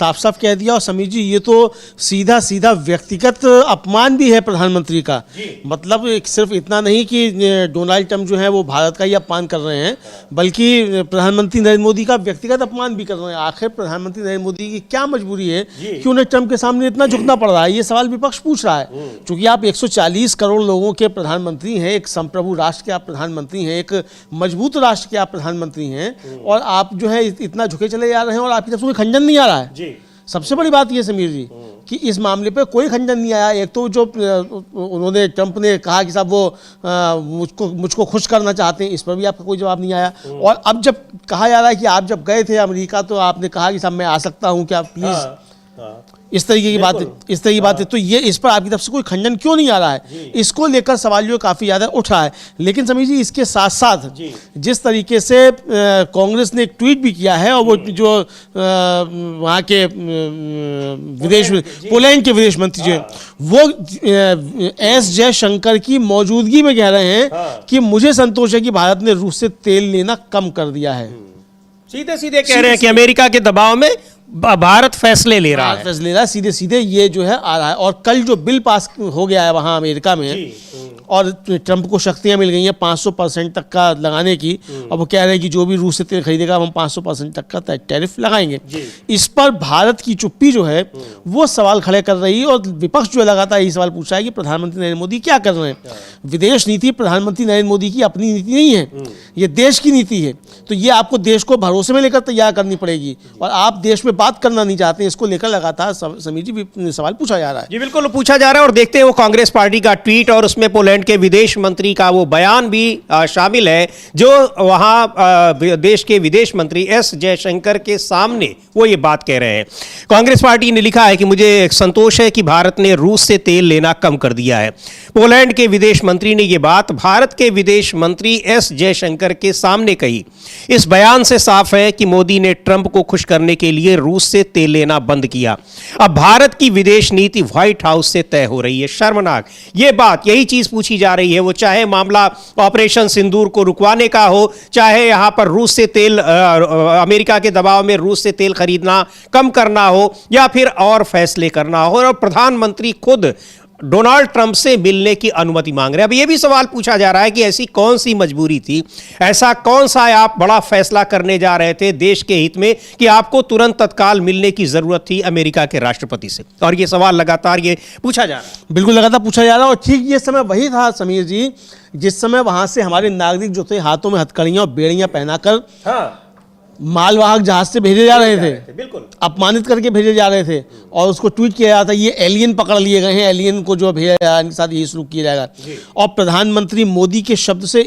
साफ साफ कह दिया। और समीर जी, ये तो सीधा सीधा व्यक्तिगत अपमान भी है प्रधानमंत्री का। मतलब सिर्फ इतना नहीं कि डोनाल्ड ट्रंप जो है वो भारत का ही अपमान कर रहे हैं, बल्कि प्रधानमंत्री नरेंद्र मोदी का व्यक्तिगत अपमान भी कर रहे हैं। आखिर प्रधानमंत्री नरेंद्र मोदी की क्या मजबूरी है कि उन्हें ट्रंप के सामने इतना झुकना पड़ रहा है? ये सवाल विपक्ष पूछ रहा है। क्योंकि आप 140 करोड़ लोगों के प्रधानमंत्री हैं, एक संप्रभु राष्ट्र के आप प्रधानमंत्री हैं, एक मजबूत राष्ट्र के आप प्रधानमंत्री हैं, और आप जो है इतना झुके चले जा रहे हैं और आपकी तरफ से कोई खंडन नहीं आ रहा है। सबसे बड़ी बात यह समीर जी कि इस मामले पे कोई खंडन नहीं आया। एक तो जो उन्होंने ट्रंप ने कहा कि साहब वो मुझको खुश करना चाहते हैं, इस पर भी आपका कोई जवाब नहीं आया। और अब जब कहा जा रहा है कि आप जब गए थे अमेरिका तो आपने कहा कि साहब मैं आ सकता हूं क्या प्लीज, इस तरीके की बात है। तो ये इस पर आपकी तरफ से कोई खंडन क्यों नहीं आ रहा है? इसको लेकर सवाल जो काफी ज्यादा उठ रहा है। लेकिन समीर जी, इसके साथ साथ जिस तरीके से कांग्रेस ने एक ट्वीट भी किया है, और वो जो वहाँ के पोलैंड के विदेश मंत्री जो वो एस जयशंकर की मौजूदगी में कह रहे हैं कि मुझे संतोष है कि भारत ने रूस से तेल लेना कम कर दिया है। सीधे सीधे कह रहे हैं कि अमेरिका के दबाव में भारत फैसले ले रहा है। सीधे सीधे ये जो है आ रहा है। और कल जो बिल पास हो गया है वहां अमेरिका में, और ट्रंप को शक्तियां मिल गई हैं 500% तक का लगाने की। और वो कह रहे हैं कि जो भी रूस से तेल खरीदेगा हम 500% तक का टैरिफ लगाएंगे। इस पर भारत की चुप्पी जो है वो सवाल खड़े कर रही है। और विपक्ष जो लगातार यही सवाल पूछ रहा है कि प्रधानमंत्री नरेंद्र मोदी क्या कर रहे हैं। विदेश नीति प्रधानमंत्री नरेंद्र मोदी की अपनी नीति नहीं है, ये देश की नीति है। तो ये आपको देश को भरोसे में लेकर तैयार करनी पड़ेगी। और आप देश में बात करना नहीं चाहते, इसको लेकर लगातार समीर जी सवाल पूछा जा रहा है। जी बिल्कुल पूछा जा रहा है। और देखते हैं वो कांग्रेस पार्टी का ट्वीट और उसमें पोलैंड के विदेश मंत्री का वो बयान भी शामिल है, जो वहां देश के विदेश मंत्री एस जयशंकर के सामने वो ये बात कह रहे हैं। कांग्रेस पार्टी ने लिखा है कि मुझे संतोष है कि भारत ने रूस से तेल लेना कम कर दिया है। पोलैंड के विदेश मंत्री ने ये बात भारत के विदेश मंत्री एस जयशंकर के सामने कही। इस बयान से साफ है कि मोदी ने ट्रंप को खुश करने के लिए रूस से तेल लेना बंद किया। अब भारत की विदेश नीति व्हाइट हाउस से तय हो रही है। शर्मनाक ये बात, यही चीज पूछी जा रही है। वो चाहे मामला ऑपरेशन सिंदूर को रुकवाने का हो, चाहे यहां पर रूस से तेल अमेरिका के दबाव में रूस से तेल खरीदना कम करना हो, या फिर और फैसले करना हो। और प्रधानमंत्री खुद डोनाल्ड ट्रंप से मिलने की अनुमति मांग रहे हैं। अब यह भी सवाल पूछा जा रहा है कि ऐसी कौन सी मजबूरी थी, ऐसा कौन सा आप बड़ा फैसला करने जा रहे थे देश के हित में कि आपको तुरंत तत्काल मिलने की जरूरत थी अमेरिका के राष्ट्रपति से? और यह सवाल लगातार ये पूछा जा रहा है। बिल्कुल लगातार पूछा जा रहा है। और ठीक ये समय वही था समीर जी जिस समय वहां से हमारे नागरिक जो थे हाथों में हथकड़ियां और बेड़ियां पहनाकर मालवाहक जहाज से भेजे जा रहे थे, बिल्कुल अपमानित करके भेजे जा रहे थे। और उसको ट्वीट किया जाता ये एलियन पकड़ लिए गए हैं, एलियन को जो भेजा जाएगा इनके साथ यही शुरू किया जाएगा। और प्रधानमंत्री मोदी के शब्द से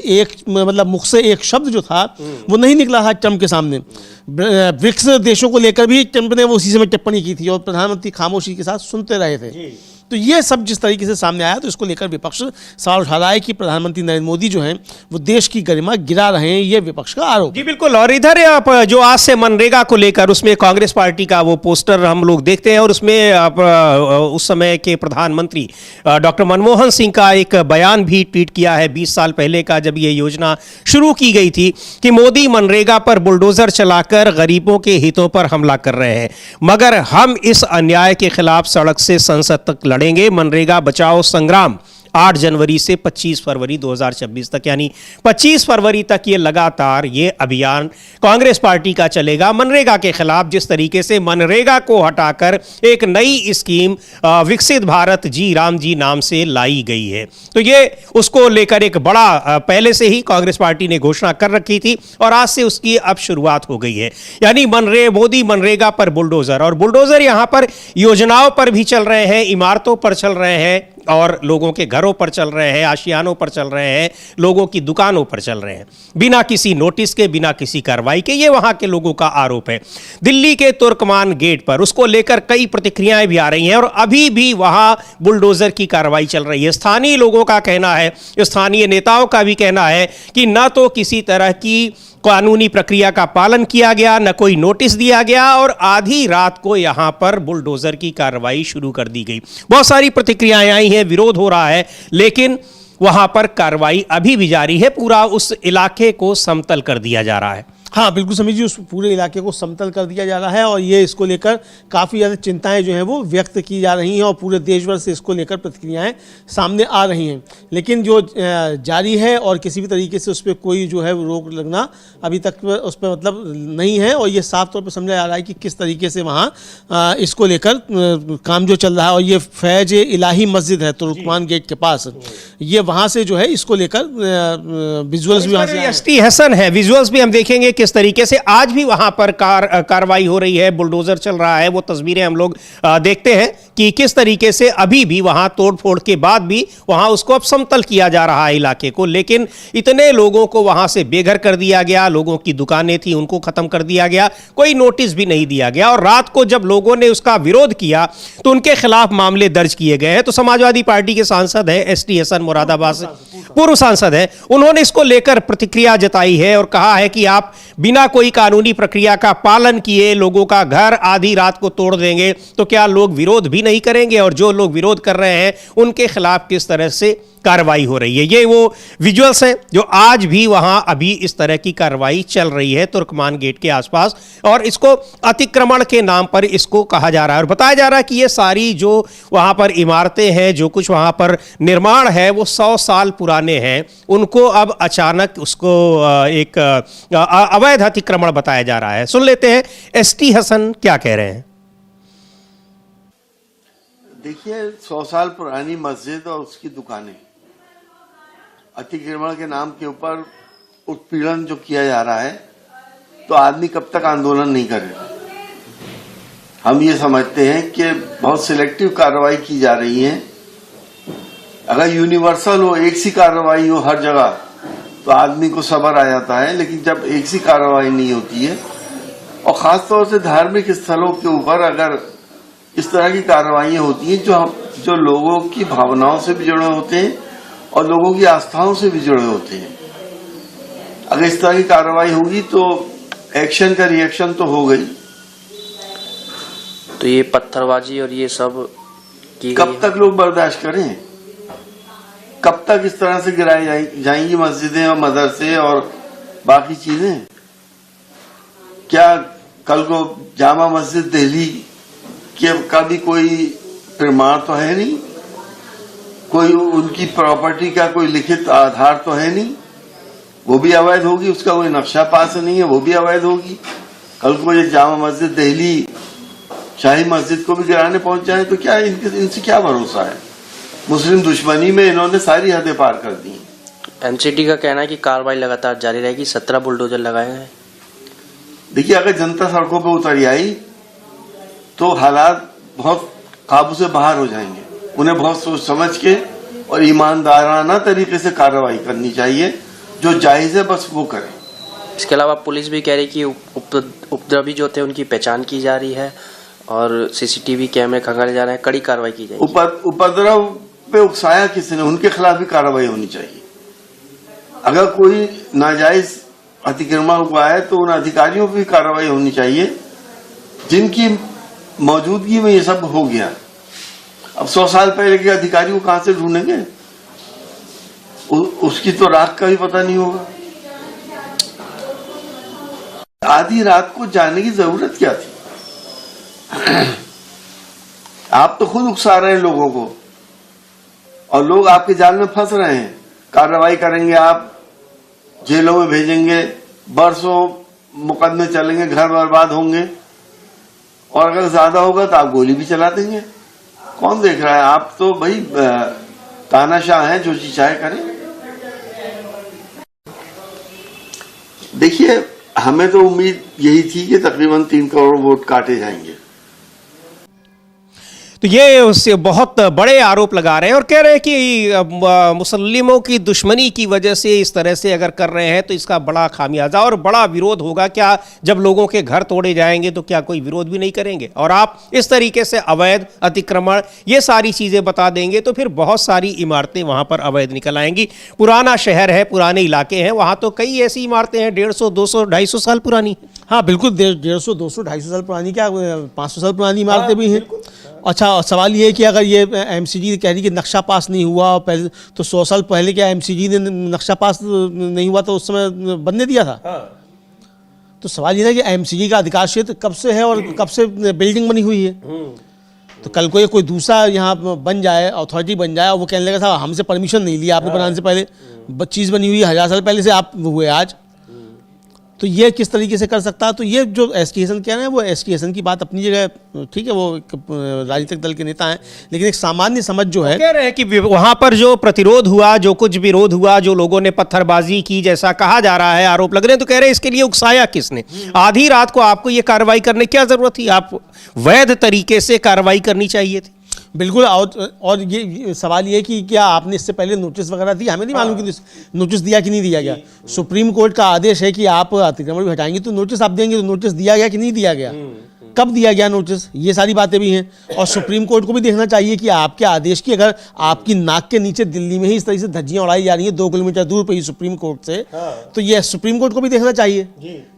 मतलब मुख से एक शब्द जो था वो नहीं निकला था ट्रंप के सामने। ब्रिक्स देशों को लेकर भी ट्रंप ने वो उसी समय टिप्पणी की थी और प्रधानमंत्री खामोशी के साथ सुनते रहे थे। तो ये सब जिस तरीके से सामने आया, तो इसको लेकर विपक्ष सवाल उठा रहा है कि प्रधानमंत्री नरेंद्र मोदी जो हैं वो देश की गरिमा गिरा रहे हैं, ये विपक्ष का आरोप। जी बिल्कुल। और इधर जो आज से मनरेगा को लेकर उसमें कांग्रेस पार्टी का वो पोस्टर हम लोग देखते हैं, और उसमें उस समय के प्रधानमंत्री डॉक्टर मनमोहन सिंह का एक बयान भी ट्वीट किया है 20 साल पहले का, जब ये योजना शुरू की गई थी, कि मोदी मनरेगा पर बुलडोजर चलाकर गरीबों के हितों पर हमला कर रहे हैं, मगर हम इस अन्याय के खिलाफ सड़क से संसद तक लड़ेंगे। मनरेगा बचाओ संग्राम 8 जनवरी से 25 फरवरी 2026 तक, यानी 25 फरवरी तक ये लगातार ये अभियान कांग्रेस पार्टी का चलेगा मनरेगा के खिलाफ। जिस तरीके से मनरेगा को हटाकर एक नई स्कीम विकसित भारत जी राम जी नाम से लाई गई है, तो ये उसको लेकर एक बड़ा पहले से ही कांग्रेस पार्टी ने घोषणा कर रखी थी और आज से उसकी अब शुरुआत हो गई है। यानी मोदी मनरेगा पर बुलडोजर, और बुलडोजर यहां पर योजनाओं पर भी चल रहे हैं, इमारतों पर चल रहे हैं, और लोगों के घरों पर चल रहे हैं, आशियानों पर चल रहे हैं, लोगों की दुकानों पर चल रहे हैं, बिना किसी नोटिस के, बिना किसी कार्रवाई के। ये वहां के लोगों का आरोप है। दिल्ली के तुर्कमान गेट पर उसको लेकर कई प्रतिक्रियाएं भी आ रही हैं, और अभी भी वहां बुलडोजर की कार्रवाई चल रही है। स्थानीय लोगों का कहना है, स्थानीय नेताओं का भी कहना है कि न तो किसी तरह की कानूनी प्रक्रिया का पालन किया गया, न कोई नोटिस दिया गया, और आधी रात को यहां पर बुलडोजर की कार्रवाई शुरू कर दी गई। बहुत सारी प्रतिक्रियाएं आई हैं, विरोध हो रहा है, लेकिन वहां पर कार्रवाई अभी भी जारी है। पूरा उस इलाके को समतल कर दिया जा रहा है। हाँ बिल्कुल समीर जी, उस पूरे इलाके को समतल कर दिया जा रहा है और ये इसको लेकर काफ़ी ज़्यादा चिंताएं जो हैं वो व्यक्त की जा रही हैं और पूरे देश भर से इसको लेकर प्रतिक्रियाएं सामने आ रही हैं। लेकिन जो जारी है और किसी भी तरीके से उस पर कोई जो है वो रोक लगना अभी तक उस पर मतलब नहीं है और ये साफ तौर पर समझा जा रहा है कि किस तरीके से वहाँ इसको लेकर काम जो चल रहा है। और ये फैज इलाही मस्जिद है तुर्कमान गेट के पास, ये वहाँ से जो है इसको लेकर विजुअल्स भी वहाँ से एसटी हसन है, विजुअल्स भी हम देखेंगे किस तरीके से आज भी वहां पर कार्रवाई हो रही है, बुलडोजर चल रहा है। वो तस्वीरें हम लोग देखते हैं कि किस तरीके से अभी भी वहां तोड़फोड़ के बाद भी वहां उसको अब समतल किया जा रहा है इलाके को। लेकिन इतने लोगों को वहां से बेघर कर दिया गया, लोगों की दुकानें थी उनको खत्म कर दिया गया, कोई नोटिस भी नहीं दिया गया। और रात को जब लोगों ने उसका विरोध किया तो उनके खिलाफ मामले दर्ज किए गए हैं। तो समाजवादी पार्टी के सांसद है एसटी हसन, मुरादाबाद से पूर्व सांसद है, उन्होंने इसको लेकर प्रतिक्रिया जताई है और कहा है कि आप बिना कोई कानूनी प्रक्रिया का पालन किए लोगों का घर आधी रात को तोड़ देंगे तो क्या लोग विरोध भी नहीं करेंगे? और जो लोग विरोध कर रहे हैं उनके खिलाफ किस तरह से कार्रवाई हो रही है। ये वो विजुअल्स हैं जो आज भी वहां अभी इस तरह की कार्रवाई चल रही है तुर्कमान गेट के आसपास और इसको अतिक्रमण के नाम पर इसको कहा जा रहा है। और बताया जा रहा है कि ये सारी जो वहां पर इमारतें हैं, जो कुछ वहां पर निर्माण है वो 100 साल पुराने हैं, उनको अब अचानक उसको एक अवैध अतिक्रमण बताया जा रहा है। सुन लेते हैं एसटी हसन क्या कह रहे हैं। देखिए, 100 साल पुरानी मस्जिद और उसकी दुकानें अतिक्रमण के नाम के ऊपर उत्पीड़न जो किया जा रहा है, तो आदमी कब तक आंदोलन नहीं करेगा। हम ये समझते हैं कि बहुत सिलेक्टिव कार्रवाई की जा रही है। अगर यूनिवर्सल हो, एक सी कार्रवाई हो हर जगह, तो आदमी को सब्र आ जाता है। लेकिन जब एक सी कार्रवाई नहीं होती है और खासतौर से धार्मिक स्थलों के ऊपर अगर इस तरह की कार्रवाई होती हैं जो लोगों की भावनाओं से भी जुड़े होते हैं और लोगों की आस्थाओं से भी जुड़े होते हैं, अगर इस तरह की कार्रवाई होगी तो एक्शन का रिएक्शन तो हो गई। तो ये पत्थरबाजी और ये सब कब तक लोग बर्दाश्त करें? कब तक इस तरह से गिराई जाएंगी मस्जिदें और मदरसे और बाकी चीजें? क्या कल को जामा मस्जिद दिल्ली का भी कोई प्रमाण तो है नहीं, कोई उनकी प्रॉपर्टी का कोई लिखित आधार तो है नहीं, वो भी अवैध होगी। उसका कोई नक्शा पास नहीं है, वो भी अवैध होगी। कल को ये जामा मस्जिद दिल्ली शाही मस्जिद को भी गिराने पहुंच जाए तो क्या इनसे क्या भरोसा है? मुस्लिम दुश्मनी में इन्होंने सारी हदें पार कर दी। एमसीडी का कहना है कि कार्रवाई लगातार जारी रहेगी, 17 बुलडोजर लगाए हैं। देखिए, अगर जनता सड़कों पर उतर आई तो हालात बहुत काबू से बाहर हो जाएंगे। उन्हें बहुत सोच समझ के और ईमानदाराना तरीके से कार्रवाई करनी चाहिए, जो जायज है बस वो करें। इसके अलावा पुलिस भी कह रही कि उपद्रवी जो थे उनकी पहचान की जा रही है और सीसीटीवी कैमरे खंगाले जा रहे हैं, कड़ी कार्रवाई की जाएगी। उपद्रव पे उकसाया किसी ने, उनके खिलाफ भी कार्रवाई होनी चाहिए। अगर कोई नाजायज अतिक्रमण हुआ है तो उन अधिकारियों पर भी कार्रवाई होनी चाहिए जिनकी मौजूदगी में ये सब हो गया। अब 100 साल पहले के अधिकारी को कहां से ढूंढेंगे? उसकी तो रात का भी पता नहीं होगा। आधी रात को जाने की जरूरत क्या थी? आप तो खुद उकसा रहे हैं लोगों को और लोग आपके जाल में फंस रहे हैं। कार्रवाई करेंगे, आप जेलों में भेजेंगे, बरसों मुकदमे चलेंगे, घर बर्बाद होंगे और अगर ज्यादा होगा तो आप गोली भी चला देंगे। कौन देख रहा है? आप तो भाई तानाशाह हैं, जो चीज चाहे करें। देखिए, हमें तो उम्मीद यही थी कि तकरीबन 3 करोड़ वोट काटे जाएंगे। तो ये उससे बहुत बड़े आरोप लगा रहे हैं और कह रहे हैं कि मुसल्लिमों की दुश्मनी की वजह से इस तरह से अगर कर रहे हैं तो इसका बड़ा खामियाजा और बड़ा विरोध होगा। क्या जब लोगों के घर तोड़े जाएंगे तो क्या कोई विरोध भी नहीं करेंगे? और आप इस तरीके से अवैध अतिक्रमण ये सारी चीज़ें बता देंगे तो फिर बहुत सारी इमारतें वहाँ पर अवैध निकल आएंगी। पुराना शहर है, पुराने इलाके हैं, वहाँ तो कई ऐसी इमारतें हैं 150, 200, 250 साल पुरानी। हाँ बिल्कुल, 150, 200, 250 साल पुरानी, क्या 500 साल पुरानी इमारतें भी हैं। अच्छा, सवाल ये है कि अगर ये एमसीजी कह रही कि नक्शा पास नहीं हुआ पहले, तो 100 साल पहले क्या एमसीजी ने नक्शा पास नहीं हुआ तो उस समय बनने दिया था? तो सवाल ये ना कि एमसीडी का अधिकार क्षेत्र कब से है और कब से बिल्डिंग बनी हुई है। तो कल को ये कोई दूसरा यहाँ बन जाए, अथॉरिटी बन जाए और वो कहने लगा था हमसे परमिशन नहीं लिया आपने बनाने से पहले, चीज़ बनी हुई 1000 साल पहले से आप हुए आज, तो ये किस तरीके से कर सकता है। तो ये जो एसटीएसन कह रहे हैं वो एसटीएसन की बात अपनी जगह ठीक है, वो एक राजनीतिक दल के नेता हैं, लेकिन एक सामान्य समझ जो है, कह रहे हैं कि वहां पर जो प्रतिरोध हुआ, जो कुछ विरोध हुआ, जो लोगों ने पत्थरबाजी की जैसा कहा जा रहा है, आरोप लग रहे हैं, तो कह रहे हैं इसके लिए उकसाया किसने? आधी रात को आपको ये कार्रवाई करने की क्या जरूरत थी? आप वैध तरीके से कार्रवाई करनी चाहिए थी। बिल्कुल। और ये सवाल ये कि क्या आपने इससे पहले नोटिस वगैरह दी? हमें नहीं मालूम कि नोटिस दिया कि नहीं दिया गया। सुप्रीम कोर्ट का आदेश है कि आप अतिक्रमण भी हटाएंगे तो नोटिस आप देंगे, तो नोटिस दिया गया कि नहीं दिया गया, कब दिया गया नोटिस, ये सारी बातें भी हैं। और सुप्रीम कोर्ट को भी देखना चाहिए कि आपके आदेश की, अगर आपकी नाक के नीचे दिल्ली में ही इस तरह से धज्जियां उड़ाई जा रही हैं 2 किलोमीटर दूर पर ही सुप्रीम कोर्ट से, तो ये सुप्रीम कोर्ट को भी देखना चाहिए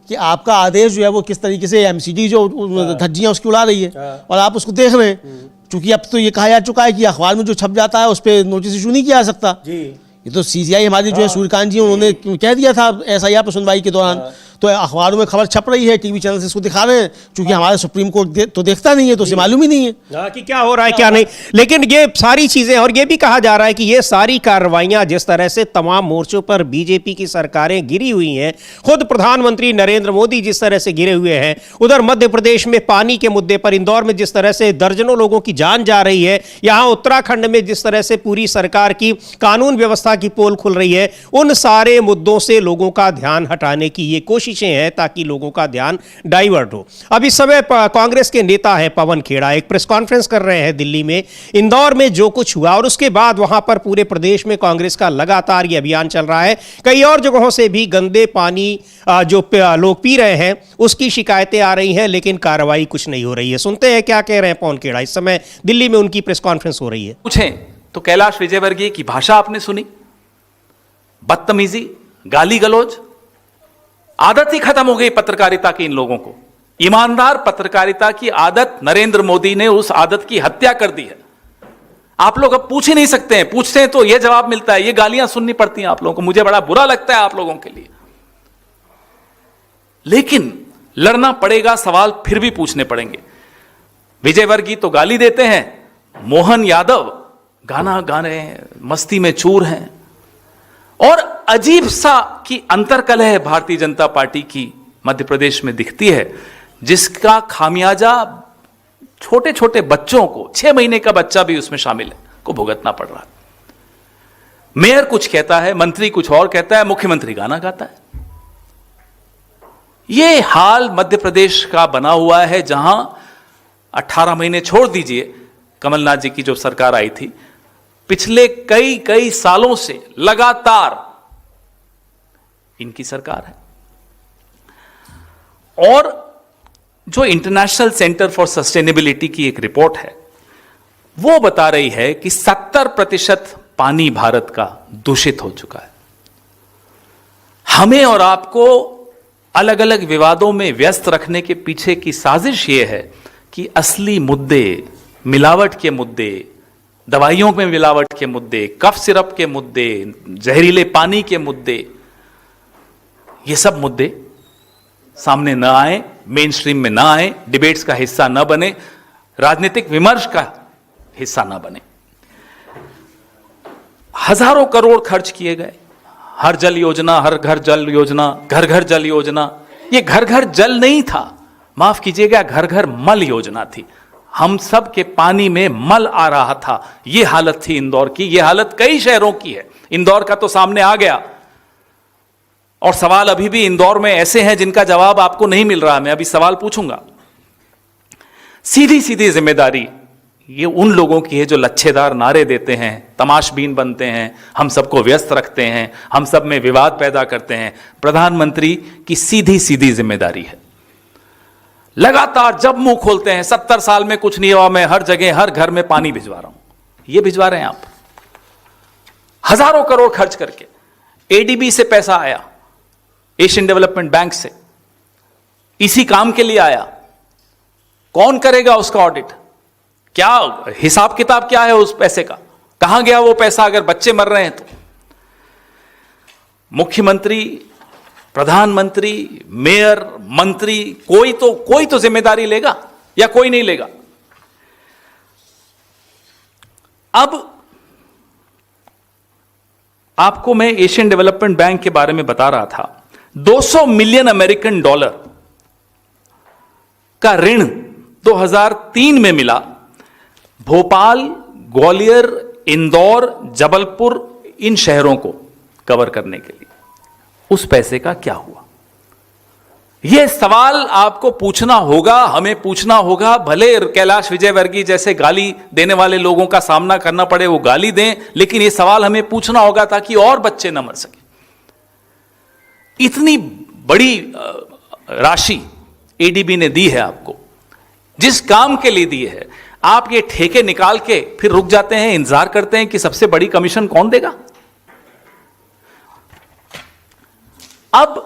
कि आपका आदेश जो है वो किस तरीके से एमसीडी जो धज्जियां उसकी उड़ा रही है और आप उसको देख रहे हैं। चूंकि अब तो ये कहा जा चुका है कि अखबार में जो छप जाता है उस पर नोटिस इशू नहीं किया जा सकता। ये तो सीसीआई हमारी जो है सूर्यकांत जी उन्होंने कह दिया था एसआईआर पर सुनवाई के दौरान, तो अखबारों में खबर छप रही है, टीवी चैनल से इसको दिखा रहे हैं, क्योंकि हमारा सुप्रीम कोर्ट तो देखता नहीं है, तो उसे मालूम ही नहीं है कि क्या हो रहा है क्या नहीं। लेकिन ये सारी चीजें, और ये भी कहा जा रहा है कि ये सारी कार्रवाइयां जिस तरह से तमाम मोर्चों पर बीजेपी की सरकारें गिरी हुई हैं, खुद प्रधानमंत्री नरेंद्र मोदी जिस तरह से गिरे हुए हैं, उधर मध्य प्रदेश में पानी के मुद्दे पर, इंदौर में जिस तरह से दर्जनों लोगों की जान जा रही है, यहां उत्तराखंड में जिस तरह से पूरी सरकार की कानून व्यवस्था की पोल खुल रही है, उन सारे मुद्दों से लोगों का ध्यान हटाने की ये कोशिशें हैं ताकि लोगों का ध्यान डाइवर्ट हो। अब इस समय कांग्रेस के नेता है पवन खेड़ा एक प्रेस कॉन्फ्रेंस कर रहे हैं दिल्ली में, इंदौर में जो कुछ हुआ और उसके बाद वहां पर पूरे प्रदेश में कांग्रेस का लगातार ये अभियान चल रहा है। कई और जगहों से भी गंदे पानी जो लोग पी रहे हैं उसकी शिकायतें आ रही हैं, लेकिन कार्रवाई कुछ नहीं हो रही है। सुनते हैं क्या कह रहे हैं पवन खेड़ा। इस समय दिल्ली में उनकी प्रेस कॉन्फ्रेंस हो रही है। पूछें तो कैलाश विजयवर्गीय की भाषा आपने सुनी, बदतमीजी, गाली गलौज, आदत ही खत्म हो गई पत्रकारिता की इन लोगों को। ईमानदार पत्रकारिता की आदत, नरेंद्र मोदी ने उस आदत की हत्या कर दी है। आप लोग अब पूछ ही नहीं सकते हैं, पूछते हैं तो यह जवाब मिलता है, ये गालियां सुननी पड़ती हैं आप लोगों को। मुझे बड़ा बुरा लगता है आप लोगों के लिए, लेकिन लड़ना पड़ेगा, सवाल फिर भी पूछने पड़ेंगे। विजयवर्गीय तो गाली देते हैं, मोहन यादव गाना गा रहे हैं, मस्ती में चूर हैं, और अजीब सा की अंतरकलह भारतीय जनता पार्टी की मध्य प्रदेश में दिखती है, जिसका खामियाजा छोटे छोटे बच्चों को, 6 महीने का बच्चा भी उसमें शामिल है, को भुगतना पड़ रहा है। मेयर कुछ कहता है, मंत्री कुछ और कहता है, मुख्यमंत्री गाना गाता है। यह हाल मध्य प्रदेश का बना हुआ है, जहां 18 महीने छोड़ दीजिए, कमलनाथ जी की जो सरकार आई थी, पिछले कई सालों से लगातार इनकी सरकार है। और जो इंटरनेशनल सेंटर फॉर सस्टेनेबिलिटी की एक रिपोर्ट है, वो बता रही है कि 70% पानी भारत का दूषित हो चुका है। हमें और आपको अलग अलग विवादों में व्यस्त रखने के पीछे की साजिश यह है कि असली मुद्दे, मिलावट के मुद्दे, दवाइयों में मिलावट के मुद्दे, कफ सिरप के मुद्दे, जहरीले पानी के मुद्दे, ये सब मुद्दे सामने न आए, मेन स्ट्रीम में न आए, डिबेट्स का हिस्सा न बने, राजनीतिक विमर्श का हिस्सा न बने। हजारों करोड़ खर्च किए गए, हर जल योजना, हर घर जल योजना, घर घर जल योजना। ये घर घर जल नहीं था, माफ कीजिएगा, घर घर मल योजना थी। हम सब के पानी में मल आ रहा था। यह हालत थी इंदौर की, यह हालत कई शहरों की है। इंदौर का तो सामने आ गया, और सवाल अभी भी इंदौर में ऐसे हैं जिनका जवाब आपको नहीं मिल रहा। मैं अभी सवाल पूछूंगा। सीधी सीधी जिम्मेदारी ये उन लोगों की है जो लच्छेदार नारे देते हैं, तमाशबीन बनते हैं, हम सबको व्यस्त रखते हैं, हम सब में विवाद पैदा करते हैं। प्रधानमंत्री की सीधी सीधी जिम्मेदारी है। लगातार जब मुंह खोलते हैं, 70 साल में कुछ नहीं हुआ, मैं हर जगह हर घर में पानी भिजवा रहा हूं। ये भिजवा रहे हैं आप, हजारों करोड़ खर्च करके। एडीबी से पैसा आया, एशियन डेवलपमेंट बैंक से, इसी काम के लिए आया। कौन करेगा उसका ऑडिट? क्या हिसाब किताब क्या है उस पैसे का? कहां गया वो पैसा अगर बच्चे मर रहे हैं तो? मुख्यमंत्री प्रधानमंत्री, मेयर, मंत्री, कोई तो जिम्मेदारी लेगा या कोई नहीं लेगा। अब आपको मैं एशियन डेवलपमेंट बैंक के बारे में बता रहा था। 200 मिलियन अमेरिकन डॉलर का ऋण 2003 में मिला भोपाल, ग्वालियर, इंदौर, जबलपुर, इन शहरों को कवर करने के लिए। उस पैसे का क्या हुआ? यह सवाल आपको पूछना होगा, हमें पूछना होगा। भले कैलाश विजयवर्गीय जैसे गाली देने वाले लोगों का सामना करना पड़े, वो गाली दें, लेकिन यह सवाल हमें पूछना होगा ताकि और बच्चे न मर सके। इतनी बड़ी राशि एडीबी ने दी है आपको, जिस काम के लिए दी है, आप ये ठेके निकाल के फिर रुक जाते हैं, इंतजार करते हैं कि सबसे बड़ी कमीशन कौन देगा। अब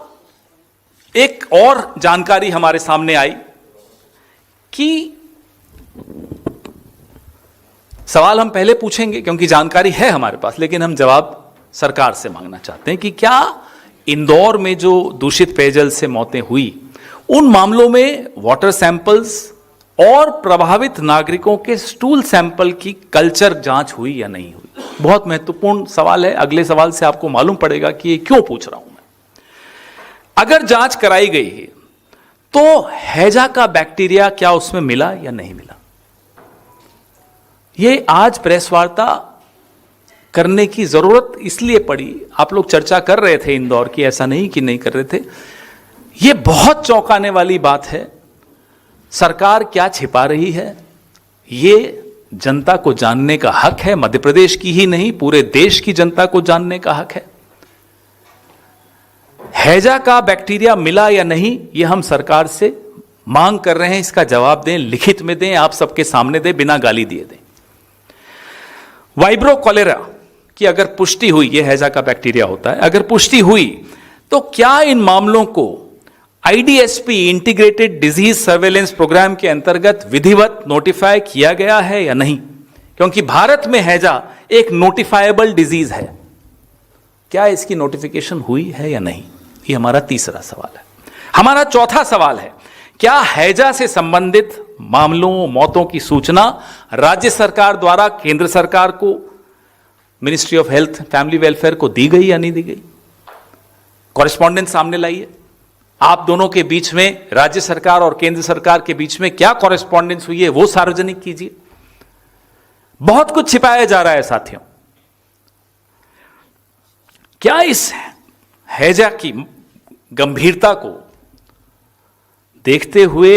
एक और जानकारी हमारे सामने आई कि सवाल हम पहले पूछेंगे क्योंकि जानकारी है हमारे पास, लेकिन हम जवाब सरकार से मांगना चाहते हैं कि क्या इंदौर में जो दूषित पेयजल से मौतें हुई, उन मामलों में वाटर सैंपल्स और प्रभावित नागरिकों के स्टूल सैंपल की कल्चर जांच हुई या नहीं हुई। बहुत महत्वपूर्ण सवाल है। अगले सवाल से आपको मालूम पड़ेगा कि ये क्यों पूछ रहा हूं मैं। अगर जांच कराई गई है तो हैजा का बैक्टीरिया क्या उसमें मिला या नहीं मिला, ये आज प्रेस वार्ता करने की जरूरत इसलिए पड़ी। आप लोग चर्चा कर रहे थे इंदौर की, ऐसा नहीं कि नहीं कर रहे थे। ये बहुत चौंकाने वाली बात है। सरकार क्या छिपा रही है, ये जनता को जानने का हक है। मध्य प्रदेश की ही नहीं, पूरे देश की जनता को जानने का हक है। हैजा का बैक्टीरिया मिला या नहीं, ये हम सरकार से मांग कर रहे हैं। इसका जवाब दें, लिखित में दें, आप सबके सामने दें, बिना गाली दिए दें। वाइब्रो कॉलेरा की अगर पुष्टि हुई, ये हैजा का बैक्टीरिया होता है, अगर पुष्टि हुई तो क्या इन मामलों को IDSP integrated disease surveillance program के अंतर्गत विधिवत नोटिफाई किया गया है या नहीं? क्योंकि भारत में हैजा एक नोटिफाइबल डिजीज है। क्या इसकी नोटिफिकेशन हुई है या नहीं? ये हमारा तीसरा सवाल है। हमारा चौथा सवाल है, क्या हैजा से संबंधित मामलों, मौतों की सूचना राज्य सरकार द्वारा केंद्र सरकार को, ministry of health family welfare को दी गई या नहीं दी गई? कॉरेस्पॉन्डेंस सामने लाइए। आप दोनों के बीच में, राज्य सरकार और केंद्र सरकार के बीच में क्या कॉरेस्पॉन्डेंस हुई है, वो सार्वजनिक कीजिए। बहुत कुछ छिपाया जा रहा है साथियों। क्या इस हैजा की गंभीरता को देखते हुए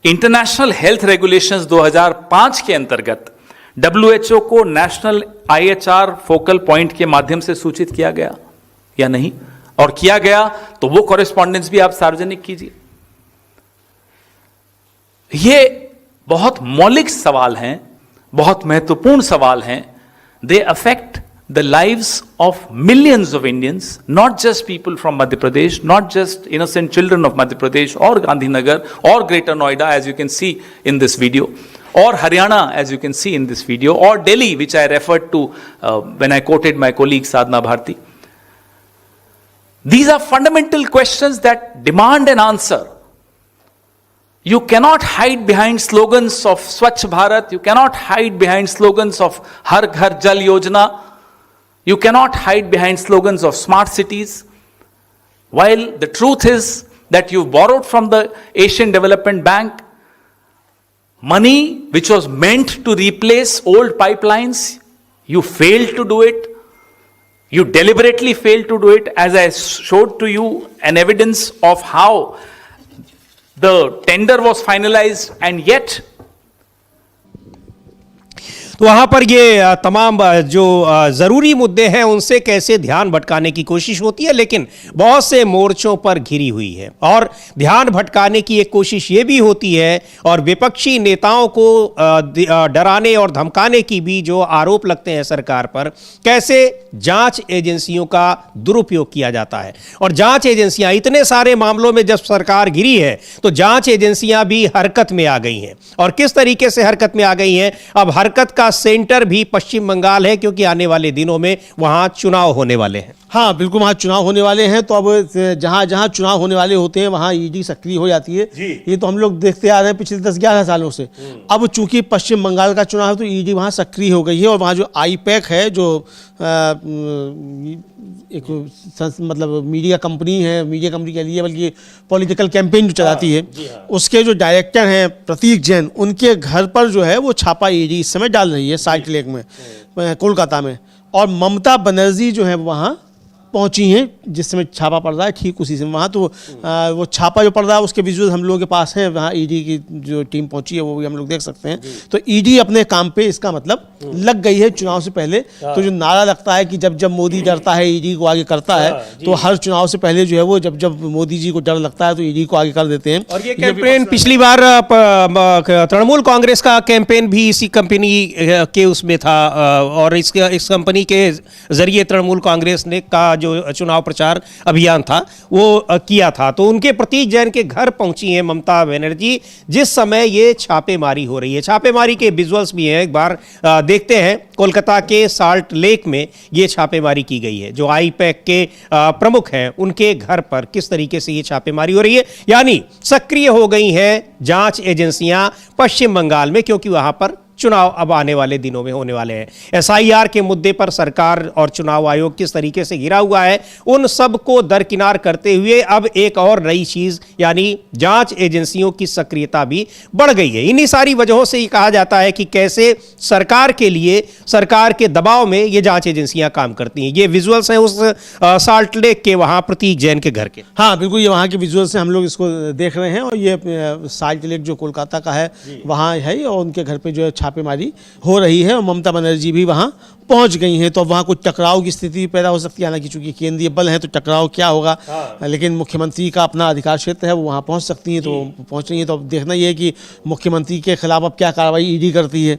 इंटरनेशनल हेल्थ रेगुलेशंस 2005 के अंतर्गत WHO को नेशनल IHR फोकल पॉइंट के माध्यम से सूचित किया गया या नहीं? और किया गया तो वो कॉरेस्पॉन्डेंस भी आप सार्वजनिक कीजिए। ये बहुत मौलिक सवाल हैं, बहुत महत्वपूर्ण सवाल हैं। They affect the lives of millions of Indians, not just people from Madhya Pradesh, not just innocent children of Madhya Pradesh or Gandhinagar or Greater Noida, as you can see in this video, or Haryana, as you can see in this video, or Delhi, which I referred to when I quoted my colleague Sadhna Bharti. These are fundamental questions that demand an answer. You cannot hide behind slogans of Swachh Bharat, you cannot hide behind slogans of Har Ghar Jal Yojana, you cannot hide behind slogans of smart cities, while the truth is that you borrowed from the Asian Development Bank money which was meant to replace old pipelines. You failed to do it. You deliberately failed to do it, as I showed to you an evidence of how the tender was finalized, and yet तो वहाँ पर ये तमाम जो ज़रूरी मुद्दे हैं उनसे कैसे ध्यान भटकाने की कोशिश होती है, लेकिन बहुत से मोर्चों पर घिरी हुई है। और ध्यान भटकाने की एक कोशिश ये भी होती है, और विपक्षी नेताओं को डराने और धमकाने की भी जो आरोप लगते हैं सरकार पर, कैसे जांच एजेंसियों का दुरुपयोग किया जाता है। और जांच एजेंसियां, इतने सारे मामलों में जब सरकार घिरी है तो जांच एजेंसियां भी हरकत में आ गई हैं। और किस तरीके से हरकत में आ गई हैं? अब हरकत का इसका सेंटर भी पश्चिम बंगाल है, क्योंकि आने वाले दिनों में वहां चुनाव होने वाले हैं। हाँ बिल्कुल, वहाँ चुनाव होने वाले हैं, तो अब जहाँ जहाँ चुनाव होने वाले होते हैं वहाँ ईडी सक्रिय हो जाती है। ये तो हम लोग देखते आ रहे हैं पिछले 10-11 सालों से। अब चूंकि पश्चिम बंगाल का चुनाव है तो ईडी वहाँ सक्रिय हो गई है, और वहाँ जो आईपैक है, जो एक मतलब मीडिया कंपनी है, मीडिया कंपनी कह लिए बल्कि पॉलिटिकल कैंपेन जो चलाती है, उसके जो डायरेक्टर हैं प्रतीक जैन, उनके घर पर जो है वो छापा ईडी इस समय डाल रही है साल्ट लेक में, कोलकाता में। और ममता बनर्जी जो है वहाँ पहुंची हैं जिस समय छापा पड़ रहा है, ठीक उसी समय वहाँ तो वो छापा जो पड़ रहा है उसके विजुअल हम लोगों के पास हैं। वहाँ ईडी की जो टीम पहुंची है वो भी हम लोग देख सकते हैं। तो ईडी अपने काम पे इसका मतलब लग गई है चुनाव से पहले। तो जो नारा लगता है कि जब जब मोदी डरता है ईडी को आगे करता है, तो हर चुनाव से पहले जो है वो जब जब मोदी जी को डर लगता है तो ईडी को आगे कर देते हैं। और ये कैंपेन पिछली बार तृणमूल कांग्रेस का कैंपेन भी इसी कंपनी के उसमें था, और इस कंपनी के जरिए तृणमूल कांग्रेस ने का जो चुनाव प्रचार अभियान था वो किया था। तो उनके प्रतीक जैन के घर पहुंची हैं ममता बनर्जी जिस समय ये छापेमारी हो रही है। छापेमारी के विजुअल्स भी हैं, एक बार देखते हैं। कोलकाता के साल्ट लेक में ये छापेमारी की गई है। जो आईपैक के प्रमुख हैं उनके घर पर किस तरीके से ये छापेमारी हो रही है, यानी सक्रिय हो गई हैं जांच एजेंसियां पश्चिम बंगाल में, क्योंकि वहां पर चुनाव अब आने वाले दिनों में होने वाले हैं। एसआईआर के मुद्दे पर सरकार और चुनाव आयोग किस तरीके से घिरा हुआ है, उन सब को दरकिनार करते हुए अब एक और नई चीज यानी जांच एजेंसियों की सक्रियता भी बढ़ गई है। इन्हीं सारी वजहों से ये कहा जाता है कि कैसे सरकार के लिए, सरकार के दबाव में ये जांच एजेंसियां काम करती हैं। ये विजुअल्स हैं उस साल्ट लेक के, वहां प्रतीक जैन के घर के। हाँ बिल्कुल, ये वहाँ के विजुअल से हम लोग इसको देख रहे हैं, और ये साल्ट लेक जो कोलकाता का है वहाँ है, और उनके घर पे जो है छापेमारी हो रही है, और ममता बनर्जी भी वहाँ पहुंच गई हैं। तो वहाँ कुछ टकराव की स्थिति पैदा हो सकती है, हालांकि चूंकि केंद्रीय बल है तो टकराव क्या होगा, लेकिन मुख्यमंत्री का अपना अधिकार क्षेत्र है, वो वहाँ पहुँच सकती हैं, तो पहुँच रही हैं। तो अब देखना ये है कि मुख्यमंत्री के खिलाफ अब क्या कार्रवाई ईडी करती है,